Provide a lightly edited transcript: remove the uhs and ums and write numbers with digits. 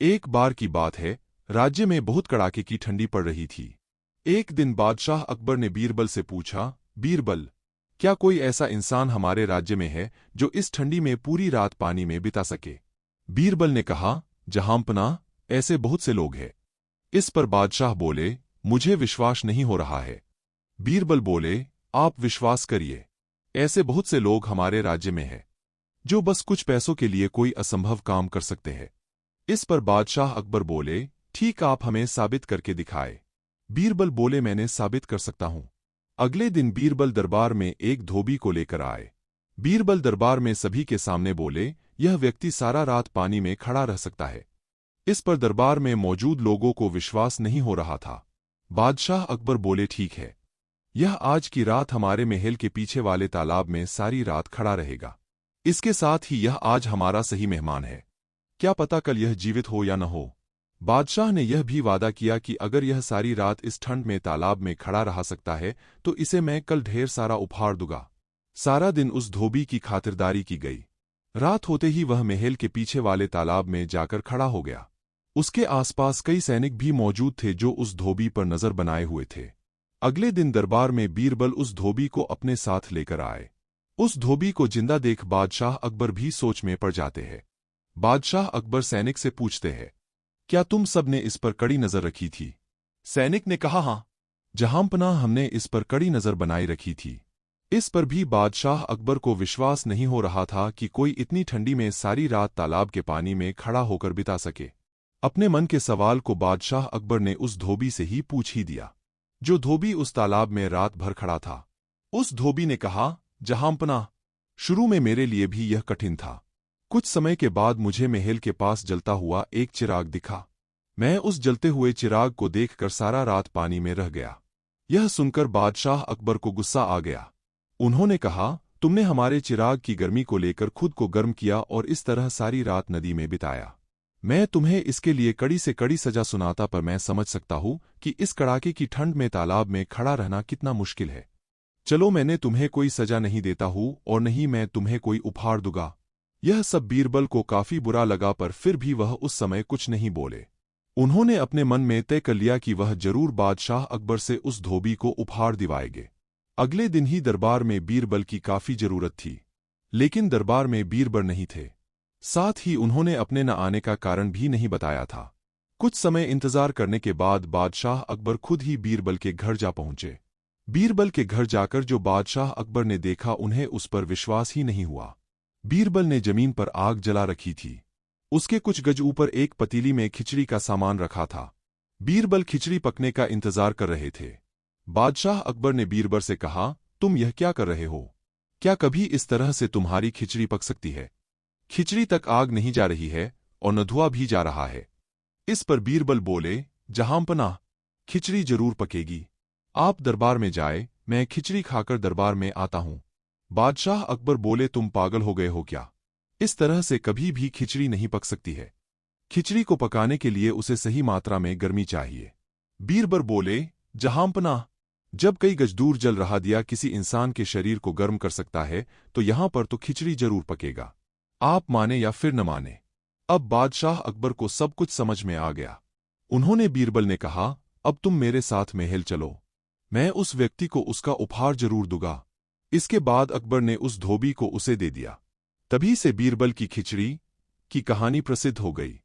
एक बार की बात है, राज्य में बहुत कड़ाके की ठंडी पड़ रही थी। एक दिन बादशाह अकबर ने बीरबल से पूछा, बीरबल, क्या कोई ऐसा इंसान हमारे राज्य में है जो इस ठंडी में पूरी रात पानी में बिता सके? बीरबल ने कहा, जहांपनाह, ऐसे बहुत से लोग हैं। इस पर बादशाह बोले, मुझे विश्वास नहीं हो रहा है। बीरबल बोले, आप विश्वास करिए, ऐसे बहुत से लोग हमारे राज्य में हैं जो बस कुछ पैसों के लिए कोई असंभव काम कर सकते हैं। इस पर बादशाह अकबर बोले, ठीक, आप हमें साबित करके दिखाए। बीरबल बोले, मैंने साबित कर सकता हूं। अगले दिन बीरबल दरबार में एक धोबी को लेकर आए। बीरबल दरबार में सभी के सामने बोले, यह व्यक्ति सारा रात पानी में खड़ा रह सकता है। इस पर दरबार में मौजूद लोगों को विश्वास नहीं हो रहा था। बादशाह अकबर बोले, ठीक है, यह आज की रात हमारे महल के पीछे वाले तालाब में सारी रात खड़ा रहेगा। इसके साथ ही यह आज हमारा सही मेहमान है। क्या पता कल यह जीवित हो या न हो। बादशाह ने यह भी वादा किया कि अगर यह सारी रात इस ठंड में तालाब में खड़ा रह सकता है तो इसे मैं कल ढेर सारा उपहार दूंगा। सारा दिन उस धोबी की खातिरदारी की गई। रात होते ही वह महल के पीछे वाले तालाब में जाकर खड़ा हो गया। उसके आसपास कई सैनिक भी मौजूद थे जो उस धोबी पर नजर बनाए हुए थे। अगले दिन दरबार में बीरबल उस धोबी को अपने साथ लेकर आए। उस धोबी को जिंदा देख बादशाह अकबर भी सोच में पड़ जाते हैं। बादशाह अकबर सैनिक से पूछते हैं, क्या तुम सब ने इस पर कड़ी नजर रखी थी? सैनिक ने कहा, हाँ जहांपनाह, हमने इस पर कड़ी नजर बनाई रखी थी। इस पर भी बादशाह अकबर को विश्वास नहीं हो रहा था कि कोई इतनी ठंडी में सारी रात तालाब के पानी में खड़ा होकर बिता सके। अपने मन के सवाल को बादशाह अकबर ने उस धोबी से ही पूछ ही दिया, जो धोबी उस तालाब में रात भर खड़ा था। उस धोबी ने कहा, जहांपनाह, शुरू में मेरे लिए भी यह कठिन था। कुछ समय के बाद मुझे महल के पास जलता हुआ एक चिराग दिखा। मैं उस जलते हुए चिराग को देखकर सारा रात पानी में रह गया। यह सुनकर बादशाह अकबर को गुस्सा आ गया। उन्होंने कहा, तुमने हमारे चिराग की गर्मी को लेकर खुद को गर्म किया और इस तरह सारी रात नदी में बिताया। मैं तुम्हें इसके लिए कड़ी से कड़ी सजा सुनाता, पर मैं समझ सकता हूं कि इस कड़ाके की ठंड में तालाब में खड़ा रहना कितना मुश्किल है। चलो, मैंने तुम्हें कोई सजा नहीं देता हूं और नहीं मैं तुम्हें कोई उपहार दूंगा। यह सब बीरबल को काफी बुरा लगा, पर फिर भी वह उस समय कुछ नहीं बोले। उन्होंने अपने मन में तय कर लिया कि वह जरूर बादशाह अकबर से उस धोबी को उपहार दिवाएंगे। अगले दिन ही दरबार में बीरबल की काफी जरूरत थी, लेकिन दरबार में बीरबल नहीं थे। साथ ही उन्होंने अपने न आने का कारण भी नहीं बताया था। कुछ समय इंतजार करने के बाद बादशाह अकबर खुद ही बीरबल के घर जा पहुंचे। बीरबल के घर जाकर जो बादशाह अकबर ने देखा, उन्हें उस पर विश्वास ही नहीं हुआ। बीरबल ने जमीन पर आग जला रखी थी। उसके कुछ गज ऊपर एक पतीली में खिचड़ी का सामान रखा था। बीरबल खिचड़ी पकने का इंतजार कर रहे थे। बादशाह अकबर ने बीरबल से कहा, तुम यह क्या कर रहे हो? क्या कभी इस तरह से तुम्हारी खिचड़ी पक सकती है? खिचड़ी तक आग नहीं जा रही है और न धुआं भी जा रहा है। इस पर बीरबल बोले, जहांपनाह, खिचड़ी जरूर पकेगी। आप दरबार में जाए, मैं खिचड़ी खाकर दरबार में आता हूं। बादशाह अकबर बोले, तुम पागल हो गए हो क्या? इस तरह से कभी भी खिचड़ी नहीं पक सकती है। खिचड़ी को पकाने के लिए उसे सही मात्रा में गर्मी चाहिए। बीरबल बोले, जहांपनाह, जब कई गज दूर जल रहा दिया किसी इंसान के शरीर को गर्म कर सकता है, तो यहां पर तो खिचड़ी जरूर पकेगा। आप माने या फिर न माने। अब बादशाह अकबर को सब कुछ समझ में आ गया। उन्होंने बीरबल ने कहा, अब तुम मेरे साथ महल चलो, मैं उस व्यक्ति को उसका उपहार जरूर दूंगा। इसके बाद अकबर ने उस धोबी को उसे दे दिया। तभी से बीरबल की खिचड़ी की कहानी प्रसिद्ध हो गई।